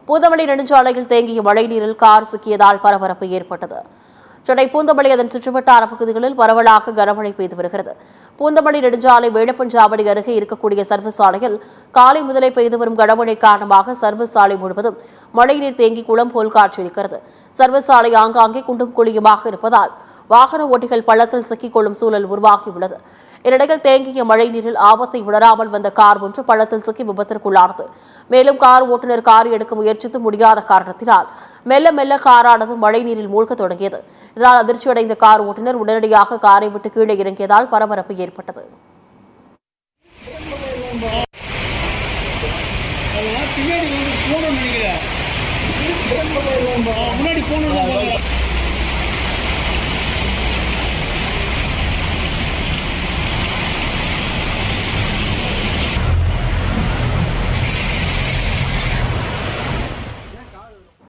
பூந்தமல்லி நெடுஞ்சாலையில் தேங்கிய மழைநீரில் கார் சிக்கியதால் பரபரப்பு ஏற்பட்டது. சென்னை பூந்தமல்லி அதன் சுற்றுவட்டார பகுதிகளில் பரவலாக கனமழை பெய்து வருகிறது. பூந்தமல்லி நெடுஞ்சாலை வேடப்பஞ்சாவடி அருகே இருக்கக்கூடிய சர்வீஸ் சாலையில் காலை முதலே பெய்து வரும் கனமழை காரணமாக சர்வீஸ் சாலை முழுவதும் மழைநீர் தேங்கி குளம் போல் காட்சியளிக்கிறது. சர்வீஸ் சாலை ஆங்காங்கே குண்டும் குழியுமாக இருப்பதால் வாகன ஓட்டிகள் பள்ளத்தில் சிக்கிக் கொள்ளும் சூழல் உருவாகியுள்ளது. இந்நிலையில் தேங்கிய மழைநீரில் ஆபத்தை உணராமல் வந்த கார் ஒன்று பள்ளத்தில் சிக்கி விபத்திற்குள்ளானது. மேலும் கார் ஓட்டுநர் கார் எடுக்க முயற்சித்து முடியாத காரணத்தினால் மெல்ல மெல்ல காரானது மழைநீரில் மூழ்கத் தொடங்கியது. இதனால் அதிர்ச்சியடைந்த கார் ஓட்டுநர் உடனடியாக காரை விட்டு கீழே இறங்கியதால் பரபரப்பு ஏற்பட்டது. முன்னாடி